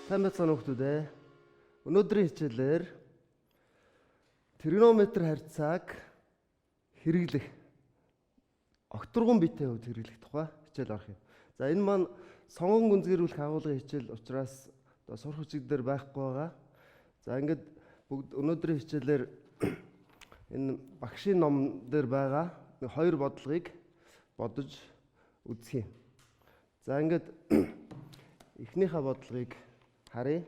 Сайн байцгаана уу дээ. Өнөөдрийн хичээлээр тригонометр харьцааг хэрэглэх огторгон биетийн хувьд хэрэглэх тухай хичээл орох юм. За энэ маань сонгон гүнзгийрүүлэх агуулгын хичээл учраас сурах хүчиг дээр байхгүй байгаа. За ингээд бүгд өнөөдрийн хичээлээр энэ багшийн ном дээр байгаа хоёр бодлогыг бодож үзэх юм. За ингээд эхнийхээ бодлогыг харъя.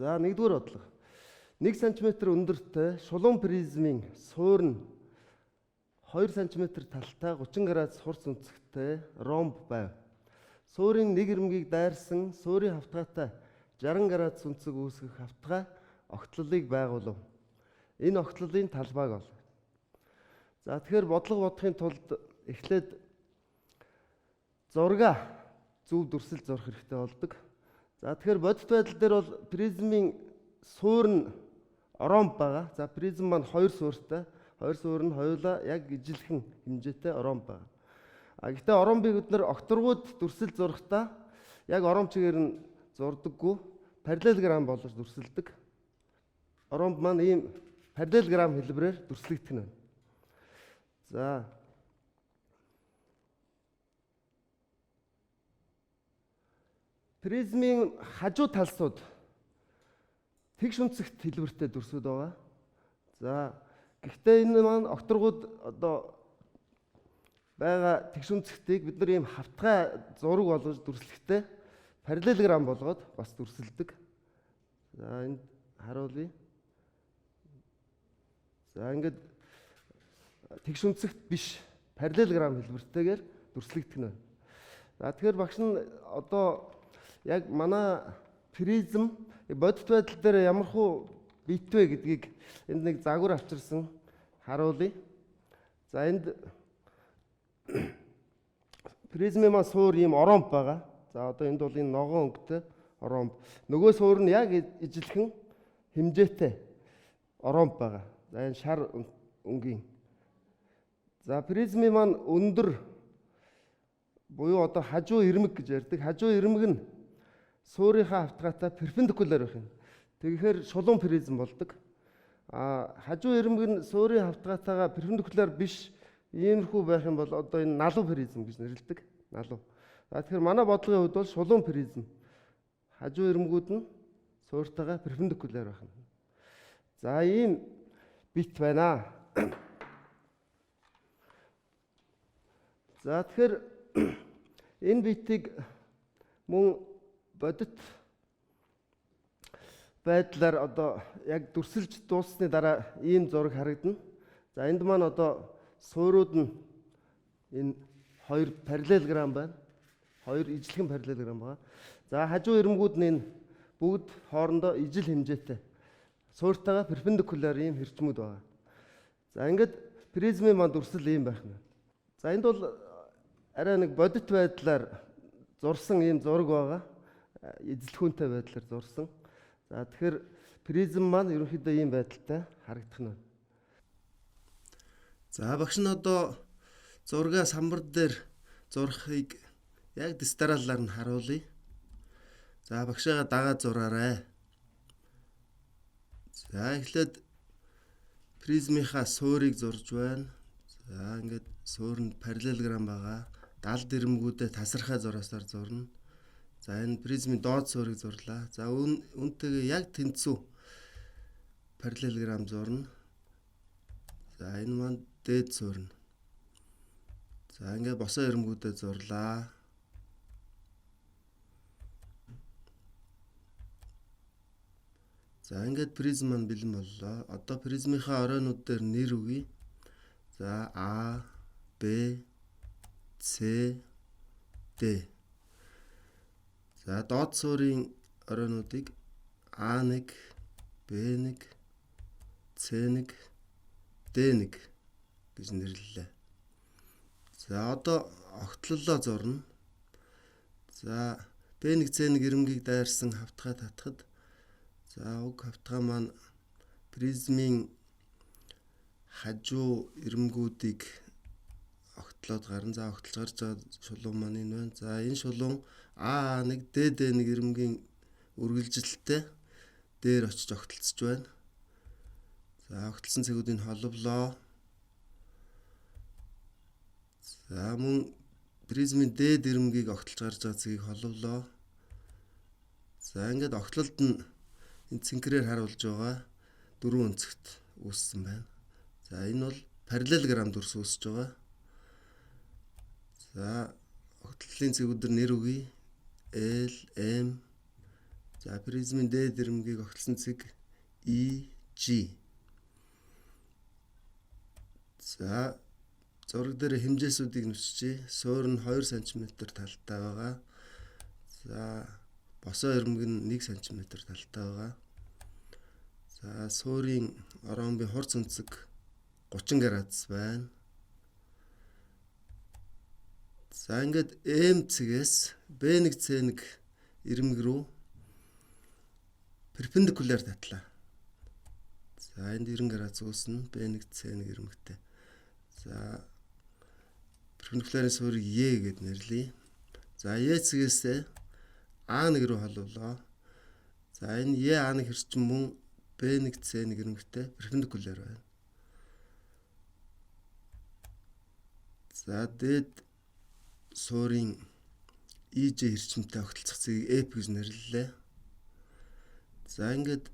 За нэгдүгээр бодлого. 1 см өндөртэй шулуун призмын суур нь 2 см талтай 30 градус хурц өнцгтэй ромб байв. Суурийн нэг ирмэгийг дайрсан суурийн хавтгайтай 60 градус өнцөг үүсгэх хавтгай огтлолыг байгуулав. Энэ огтлолын талбайг ол. За тэгэхээр бодлого бодохын тулд эхлээд зурга зөв дүрсэл зурх хэрэгтэй болдог. За тэгэхээр бодит байдал дээр бол призмын суур нь ромб байгаа. За призм маань хоёр суурьтай. Хоёр суур нь хоёулаа яг ижилхэн хэмжээтэй ромб байгаа. Гэхдээ ромбыг бид нэр окторгууд дүрсэл зурхтаа яг ромб чигээр нь зурдаггүй параллелограмм болж дүрсэлдэг. Ромб маань ийм параллелограмм хэлбэрээр дүрслэгдэх нь байна. За призмын хажуу талсууд тэгш өнцөгт хэлбэртэй дүрсүүд байгаа. За гэхдээ энэ маань окторгууд одоо байгаа тэгш өнцөгтийг бид нар ийм хавтгай зураг болгож дүрслэхдээ параллелограмм болгоод бас дүрсэлдэг. За энд харуулъя. За ингээд тэгш өнцөгт биш параллелограмм хэлбэртэйгээр дүрслэгдэх нь. За тэгэхээр багш нь одоо яг манай призм бодит байдал дээр ямархуу битвэ гэдгийг энд нэг загвар авчирсан харуулъя. За энд призмын маань суур ийм ромб байгаа. За одоо энд бол энэ ногоон өнгөтэй ромб. Нөгөө суур нь яг ижилхэн хэмжээтэй ромб байгаа. За энэ шар өнгийн. За призмын маань өндөр буюу одоо хажуу ирмэг гэж ярьдаг. Хажуу ирмэг нь суурийнхаа хавтгайтай перпендикуляр байх юм. Тэгэхээр шулуун призм болдог. Хажуу ирмэг нь суурийн хавтгайтайгаа перпендикуляр биш иймэрхүү байх юм бол одоо энэ налуу призм гэж нэрлэдэг. Налуу. За тэгэхээр манай бодлогын хувьд бол шулуун призм. Хажуу ирмэгүүд нь суурьтайгаа перпендикуляр байх юм. За ийм бит байна. За тэгэхээр энэ битийг мөн бодит байдлаар одоо яг дүрсэлж дууссаны дараа ийм зураг харагдана. За энд маань одоо суурууд нь энэ хоёр параллелограмм байна. Хоёр ижилхэн параллелограмм байгаа. За хажуу ирмэгүүд нь энэ бүгд хоорондоо ижил хэмжээтэй. Суурьтайгаа перпендикуляр ийм хэрчмүүд байгаа. За ингээд призмын маань дүрсэл ийм байх нь. За энд бол арай нэг бодит байдлаар зурсан ийм зураг байгаа. Эзэлхүүнтэй байдлаар зурсан. За тэгэхээр призм маань ерөнхийдөө ийм байдалтай харагдах нь. За багш нь одоо зургаа самбар дээр зурхыг яг дистараллаар нь харуулъя. За багшаага дагаад зураарай. За эхлээд призмынхаа суурийг зурж байна. За ингээд суур нь параллелограмм байгаа. 70 ирмэгүүдэд тасархай зураасаар зурна. За энэ призмын доод суурийг зурлаа. За үүнтэйгээ яг тэнцүү параллелограмм зурна. За энэ маань дээд суурна. За ингээд босоо ирмэгүүдэд зурлаа. За ингээд призм маань бэлэн боллоо. Одоо призмынхаа оройнууд дээр нэр өгье. За А, Б, С, Д. За доод суурийн оройнуудыг А1, Б1, С1, Д1 гэж нэрлэлээ. За одоо огтлолоо зурна. За Б1, С1 ирмэгийг дайрсан хавтгай татахад за уг хавтгай маань призмын хажуу ирмэгүүдийг огтлоод гарна. За огтлж гарч байгаа шулуун маань энэ байна. За энэ шулуун А1 ДД1 ирмгийн үргэлжилттэй дээр очиж огтлцож байна. За огтлсон цэгүүдийг холовлоо. За мөн призмын дээд ирмгийг огтлж гарч байгаа цэгийг холовлоо. За ингээд огтлолд нь энэ цэнхрээр харуулж байгаа дөрвөн өнцөгт үүссэн байна. За энэ бол параллелограмм дүрс үүсэж байгаа. За огтлолын цэгүүдээр нэр өгье. L, M. За призмын дээд ирмгийг огтлсон цэг E, G. За зураг дээр хэмжээсүүдийг нүчжээ. Суур нь 2 см талтай байгаа. За босоо ирмэг нь 1 см талтай байгаа. За суурийн ромбын хурц өнцөг 30 градус байна. За ингээд M цэгээс B1 C1 ирмэг рүү перпендикуляр татлаа. За энд 90 градус үүснэ. B1 C1 ирмэгтэй. За перпендикуларын суурийг E гэд нэрлэе. За E цэгээс A1 рүү холволоо. За энэ E A1 хэрчим мөн B1 C1 ирмэгтэй перпендикуляр байна. За дээд суурийн EJ хэрчимтэй огтлцох цэгийг F гэж нэрлэлээ. За ингээд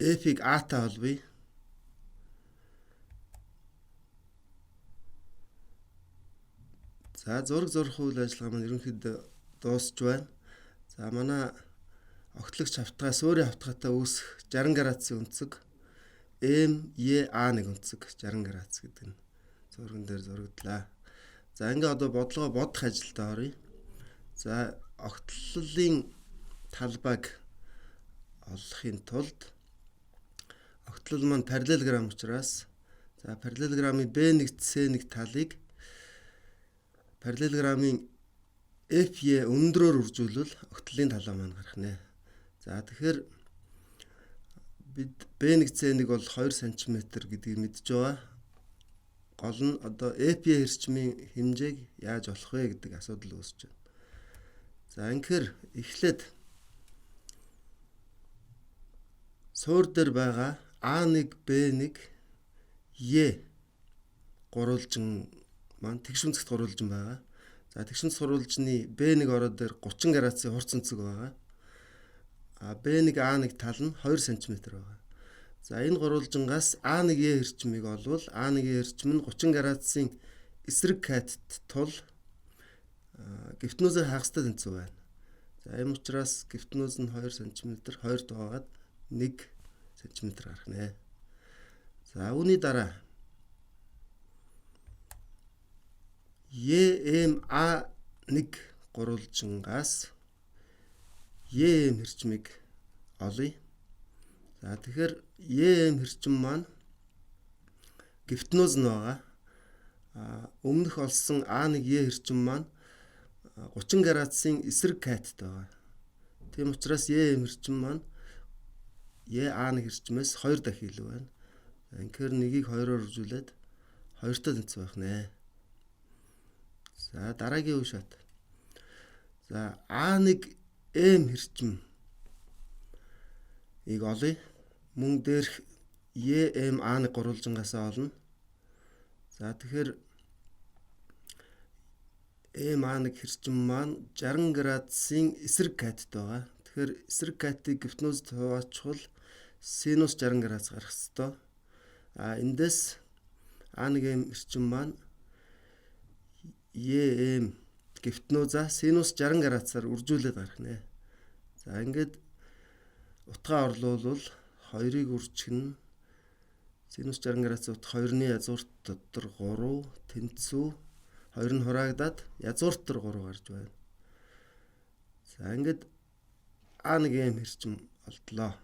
F-ийг A-тай холбоё. За зураг зурх үйл ажиллагаа маань ерөнхийдөө дуусч байна. За манай огтлогч хавтгай суурийн хавтгайтай үүсэх 60 градусын өнцөг MEA1 өнцөг 60 градус гэдэг нь зурган дээр зурагдлаа. За ингээ одоо бодлогоо бодох ажилд оръё. За огтлолын талбайг олохын тулд огтлол маань параллелограмм учраас за параллелограммын B1 C1 талыг параллелограммын FE өндрөөр үржүүлвэл огтлолын талаа маань гарах нэ. За тэгэхээр бид B1 C1 бол 2 см гэдгийг мэдж байгаа. Гол нь одоо FE хэрчмийн хэмжээг яаж олох вэ гэдэг асуудал үүсэж байна. За ингэхээр эхлээд суур дээр байгаа A1 B1 E гурвалжин маань тэгш өнцөгт гурвалжин байгаа. За тэгш өнцөг гурвалжны B1 ороод дээр 30 градусын хурц өнцөг байгаа. А B1 A1 тал нь 2 см байгаа. За энэ гурвалжингаас A1 E хэрчмийг олвол A1 E хэрчим нь 30 градусын эсрэг катет тул гифтнүүзээр хагастай тэнцүү байна. За ийм учраас гифтнүүз нь 2 см 2 дуугаад 1 см гарах нэ. За үүний дараа EMA1 гурвалжингаас EM хэрчмийг олъё. За тэгэхээр EM хэрчим маань гифтнүүз нь байгаа. Өмнөх олсон A1 E хэрчим маань 30 градусын эсрэг катет байгаа. Тийм учраас EM хэрчим маань A1 хэрчмээс 2 дахин илүү байна. Тэгэхээр нэгийг 2-оор үржүүлээд 2-той тэнцүү байх нэ. За дараагийн үе шат. За A1 M хэрчим ийг олъё. Мөн дээрх EM A1 гурвалжингаас олно. За тэгэхээр M A1 хэрчим маань 60 градусын эсрэг катет байгаа. Тэгэхээр эсрэг катетыг гифтнүүзд хуваачвал синус 60 градус гарах ёстой. Эндээс A1 M хэрчим маань EM гифтнүүзаа синус 60 градусаар үржүүлээд гарах нэ. За ингээд утгаа орлуулвал 2-ыг үржихнэ. Синус 60 градус утга 2-ны язгуурт дотор 3 тэнцүү 2 нь хураагдаад язгуурт дотор 3 гарч байна. За ингээд A1 M хэрчим олдлоо.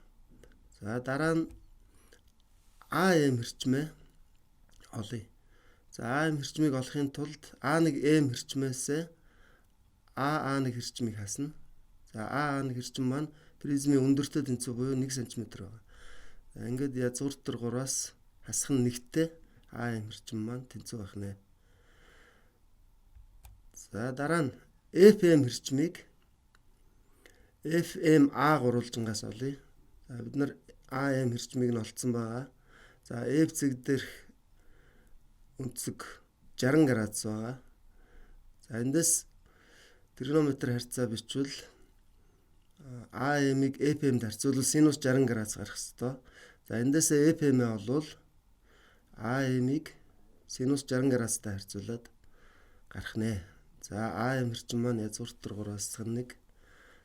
За дараа нь AM хэрчмээ олъё. За AM хэрчмийг олохын тулд A1 M хэрчмээс A1 хэрчмийг хасна. За A1 хэрчим маань призмын өндөртэй тэнцүү буюу 1 см байгаа. За ингээд язгуур дотор 3-аас хасах нь 1-тэй АМ хэрчим маань тэнцүү байх нэ. За дараа нь FM хэрчмийг FMA гурвалжингаас олъё. За бид нар AM хэрчмийг нь олцсон байгаа. За F зэг дээрх өнцөг 60 градус байгаа. За эндээс тригонометр харьцаа бичвэл AM-ыг FM-д харьцуулбал синус 60 градус гарах ёстой. За эндээсээ FM-ээ олвол AM-ыг синус 60 градустай харьцуулаад гарах нэ. За AM хэрчим маань язгууртар 3-аас 1,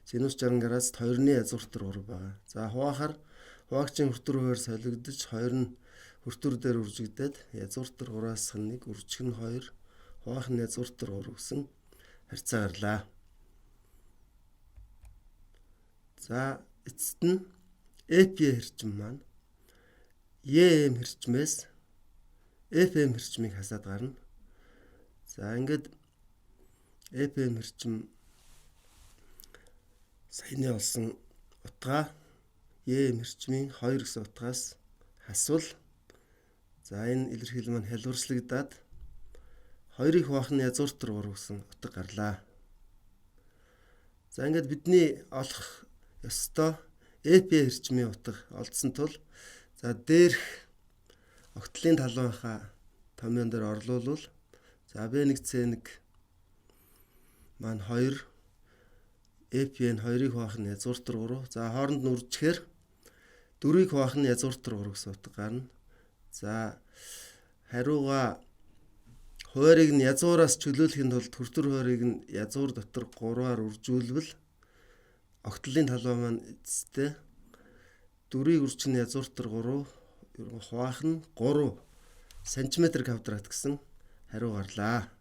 синус 60 градуст 2-ны язгууртар 3 байгаа. За хуваахаар хуваагчийн хүртэр хуваар солигдож 2 нь хүртэр дээр үржигдээд язгууртар 3-аас 1, үржих нь 2, хуваах нь язгууртар 3 гэсэн харьцаа гарлаа. За эцэст нь EPA хэрчим маань EM хэрчмээс FM хэрчмийг хасаад гарна. За ингээд FM хэрчим саяны олсон утгаа EM хэрчмийн 2 гэсэн утгаас хасвал за энэ илэрхийлэл маань хэлбэрслэгдээд 2-ыг хуваах нь язгууртар 3 гэсэн утга гарлаа. За ингээд бидний олох ёстой EPA хэрчмийн утга олдсон тул за дээрх огтлын талбайхаа томьёон дээр орлуулвал за B1 C1 маань 2, EPA нь 2-ыг хуваах нь язгууртар 3. За хооронд нь үржихээр 4-ыг хуваах нь язгууртар 3 гэсэн утга гарна. За хариуга хуваарийг нь язгуураас чөлөөлөхийн тулд хүртэр хуваарийг нь язгуур дотор 3-аар үржүүлбэл огтлын талбай маань эцэстээ 4-ийг үржих нь язгууртар 3, хуваах нь 3 см² гэсэн хариу гарлаа.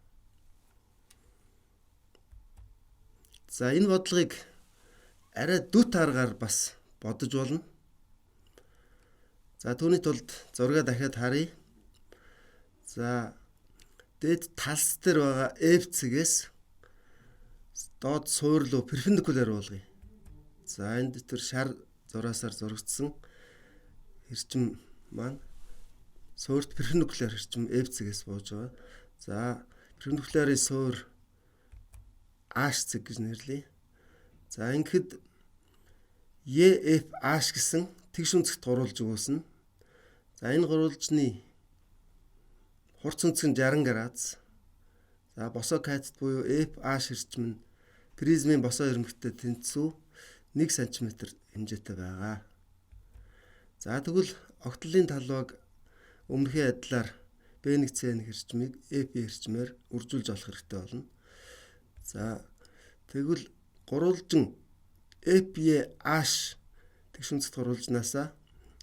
За энэ бодлогыг арай дүт аргаар бас бодож болно. За түүний тулд зургаа дахиад харъя. За дээд талс дээр байгаа F цэгээс доод суур руу перпендикулар болгоё. За энд тэр шар зураасаар зурагдсан хэрчим маань суурьт перпендикулар хэрчим F цэгээс бууж байгаа. За перпендикуларын суур H цэг гэж нэрлэе. За ингэхэд EFH гэсэн тэгш өнцөгт гурвалж өгүүлсэн. За энэ гурвалжны хурц өнцөг нь 60 градус. За босоо катет буюу FH хэрчим нь призмын босоо ирмэгтэй тэнцүү 1 см хэмжээтэй байгаа. За тэгвэл огтлын талбайг өмнөхийн адилаар B1 C1 хэрчмийг EP хэрчмээр үржүүлж олох хэрэгтэй болно. За тэгвэл гурвалжин EPH тэгш өнцөгт гурвалжнаасаа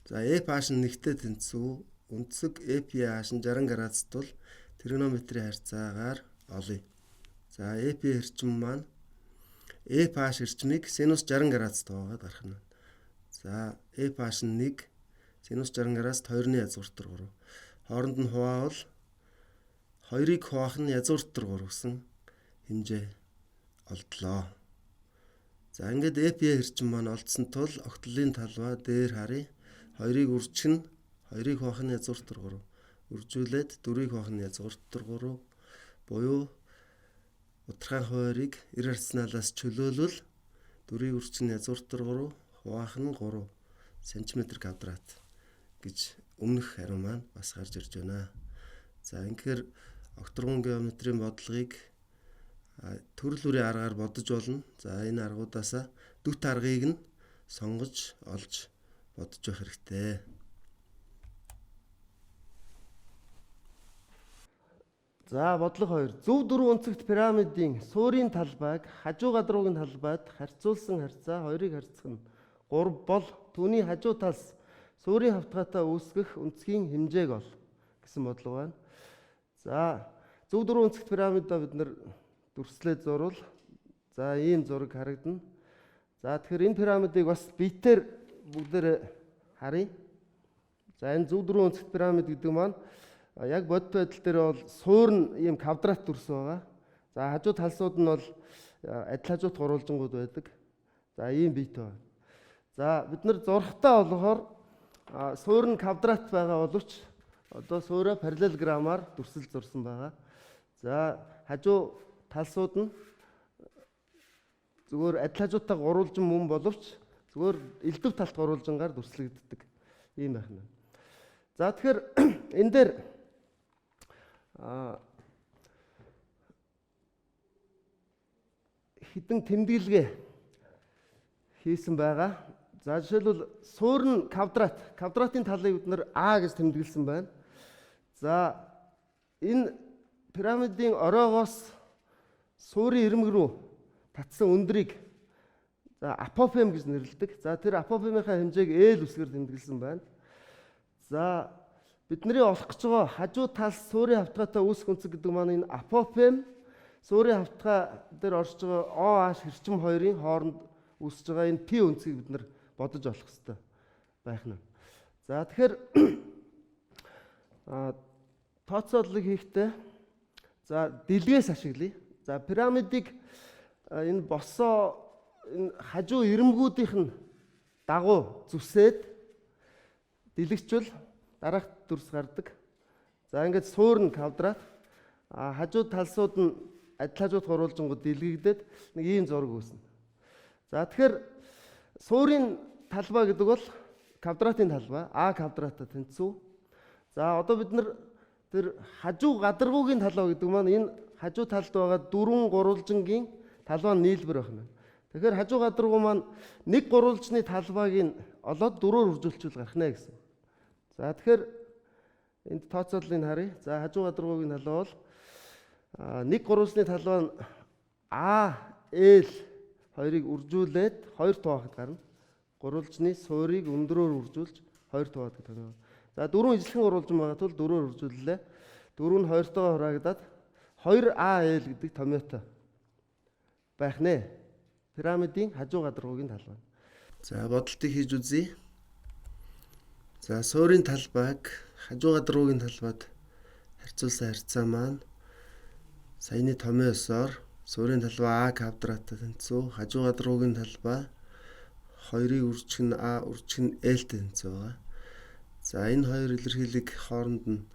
за EPH нь нэгтэй тэнцүү өнцөг EPH нь 60 градус тул тригонометрийн харьцаагаар олъё. За EP хэрчим маань EPH хэрчмийг синус 60 градус тоогаад гарах нь. За EPH нь 1, синус 60 градус 2-ны язгууртар 3. Хооронд нь хуваавал 2-ыг хуваах нь язгууртар 3 гэсэн хэмжээ олдлоо. За ингээд EPA хэрчим маань олдсон тул огтлын талбай дээр харъя. 2-ыг үржих нь 2-ыг хуваах нь язгууртар 3. Үржүүлээд 4-ыг хуваах нь язгууртар 3 буюу удирхан хуваарийг иррационалаас чөлөөлвөл 4-ийг үржих нь язгууртар 3, хуваах нь 3 см² гэж өмнөх хариу маань бас гарч ирж байна. За ингэхээр окторгон геометрийн бодлогыг төрөл бүрийн аргаар бодож болно. За энэ аргуудаасаа дүт аргыг нь сонгож олж бодож явах хэрэгтэй. За бодлого 2. Зөв дөрвөн өнцөгт пирамидын суурийн талбайг хажуу гадруугийн талбайд харьцуулсан харьцаа 2-ыг харьцах нь 3 бол түүний хажуу талс суурийн хавтгайтай үүсгэх өнцгийн хэмжээг ол гэсэн бодлого байна. За зөв дөрвөн өнцөгт пирамидаа бид нэр дүрслээд зурвал за ийм зураг харагдана. За тэгэхээр энэ пирамидыг бас битээр бүгдээр харъя. За энэ зөв дөрвөн өнцөгт пирамид гэдэг маань яг бодит байдал дээр бол суур нь ийм квадрат дүрс байгаа. За хажуу талсууд нь бол адил хажуут гурвалжингууд байдаг. За ийм бит байна. За бид нар зурхтаа болохоор суур нь квадрат байгаа боловч одоо суурь параллелограммаар дүрсэл зурсан байгаа. За хажуу талсууд нь зүгээр адил хажуутай гурвалжин мөн боловч зүгээр элдв талт гурвалжингаар дүрслэгддэг ийм байх нь. За тэгэхээр энэ дээр хідэн тэмдэглэгээ хийсэн байгаа. За жишээлбэл суурь нь квадрат. Квадратын талыг бид нэр А гэж тэмдэглэсэн байна. За энэ пирамидын оройгоос суурийн ирмэг рүү татсан өндрийг за апофем гэж нэрлэдэг. За тэр апофемийнхаа хэмжээг L үсгээр тэмдэглэсэн байна. За бидний олох гэж байгаа хажуу талс суурийн хавтгайтай үүсэх өнцөг гэдэг маань энэ апофем суурийн хавтгай дээр оршиж байгаа OH хэрчим хоёрын хооронд үүсэж байгаа энэ P өнцгийг бид нар бодож олох хэрэгтэй байх нь. За тэгэхээр тооцооллыг хийхдээ за дэлгээс ашиглая. За пирамидыг энэ босоо энэ хажуу ирмгүүдийнх нь дагуу зүсээд дэлгэжвэл дараах дүрс гардаг. За ингээд суурь нь квадрат, хажуу талсууд нь адил хажууд гурвалжингууд дэлгэгдээд нэг ийм зураг үүснэ. За тэгэхээр суурийн талбай гэдэг бол квадратын талбай, А квадрата тэнцүү. За одоо бид нар тэр хажуу гадаргуугийн талбай гэдэг маань энэ хажуу талд байгаа дөрвөн гурвалжингийн талбай нийлбэр байна. Тэгэхээр хажуу гадаргуу маань нэг гурвалжны талбайг нь олоод дөрөөр үржүүлчихвэл гарах нэ гэсэн. За тэгэхээр энд тооцооллыг харъя. За хажуу гадаргуугийн талбай бол нэг гурвалжны талбай нь А, L хоёрыг үржүүлээд 2 туваахад гарна. Гурвалжны суурийг өндрөөр үржүүлж 2 туваадаг тань. За дөрвөн ижлэхэн гурвалжин байгаа тул 4-өөр үржүүллээ. 4 нь 2-тойгоо хураагдаад 2AL гэдэг томьёотой байх нэ. Пирамидын хажуу гадаргуугийн талбай. За бодолтыг хийж үзье. За суурийн талбайг хажуу гадаргуугийн талбайд харьцуулсан харьцаа маань саяны томьёосоор суурийн талбай А квадраттай тэнцүү, хажуу гадаргуугийн талбай 2-ыг үржих нь А, үржих нь L-тэй тэнцүү байгаа. За энэ хоёр илэрхийлэг хооронд нь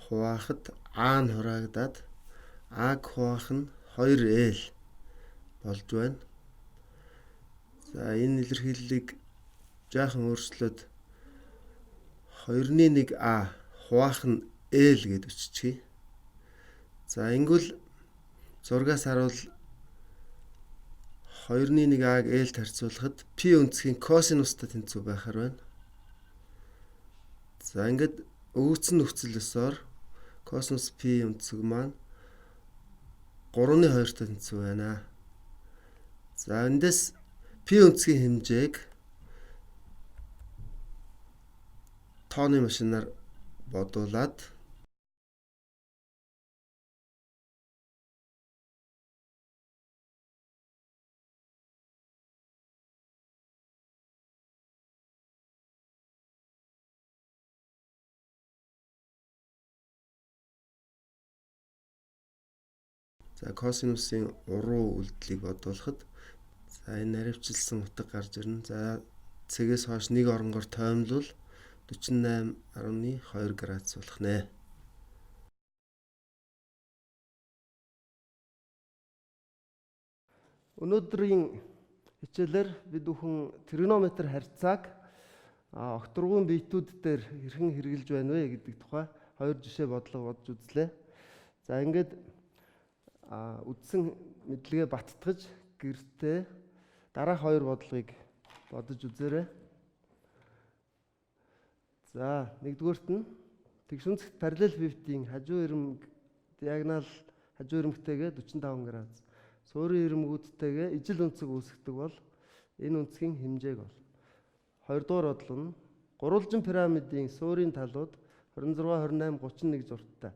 хуваахад А нь хураагдаад А-г хуваах нь 2L болж байна. За энэ илэрхийллийг жаахан өөрчлөөд 2-1 А хуваах нь L гэж өччихье. За ингэвэл зургаас харуул 2-1 А-г L-д харьцуулахад P өнцгийн косинустай тэнцүү байхаар байна. За ингээд өгөгдсөн нөхцөл ёсоор косинус P өнцөг маань 3.2-тай тэнцүү байна. За эндээс P өнцгийн хэмжээг тооны машинаар бодуулаад за косинусын уруу үйлдэлийг бодуулахад за энэ наривчилсан утга гарч ирнэ. За цэгээс хойш нэг оронгоор тоймлвол 48.2 градус болох нэ. Өнөөдрийн хичээлээр бид бүхэн тригонометр харьцааг окторгын биетүүд дээр хэрхэн хэрэгжилж байна вэ гэдэг тухай хоёр жишээ бодлого бодож үзлээ. За ингээд үдсэн мэдлэгээ баттгаж гэртээ дараах хоёр бодлогыг бодож үзээрэй. За нэгдүгээрт нь тэгшүнцэгт параллел бивтийн хажуу ирмэг диагонал хажуу ирмэгтэйгээ 45 градус. Суурийн ирмэгүүдтэйгээ ижил өнцөг үүсгдэг бол энэ өнцгийн хэмжээг бол. Хоёрдугаар бодлого нь гурвалжин пирамидын суурийн талууд 26, 28, 31 зурттай.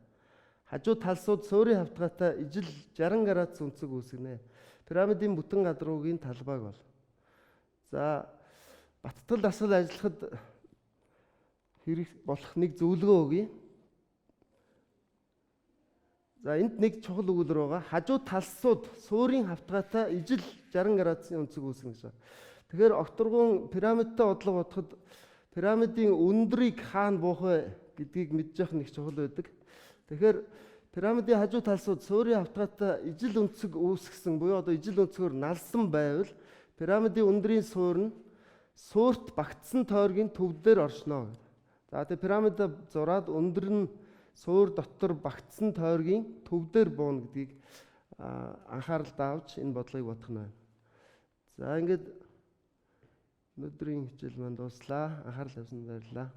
Хажуу талсууд суурийн хавтгайтай ижил 60 градус өнцөг үүсгэнэ. Пирамидын бүтэн гадаргуугийн талбайг бол. За баттал дасгал ажиллахад хэрэг болох нэг зөвлөгөө өгье. За энд нэг чухал өгүүлбэр байгаа. Хажуу талсууд суурийн хавтгайтай ижил 60 градусын өнцөг үүсгэнэ гэж. Тэгэхээр окторгон пирамидтай бодлого бодоход пирамидын өндрийг хаана буух вэ гэдгийг мэдж явах нэг чухал байдаг. Тэгэхээр пирамидын хажуу талсууд суурийн хавтгайтай ижил өнцөг үүсгэсэн буюу одоо ижил өнцгөр налсан байвал пирамидын өндрийн суур нь суурт багтсан тойргийн төв дээр оршно. За тэгээ пирамида зураад өндөр нь суур дотор багтсан тойргийн төв дээр бууна гэдгийг анхаарал давж энэ бодлогыг бодох нь байна. За ингээд өнөөдрийн хичээл маань дуслаа. Анхаарал тавьсанд баярлалаа.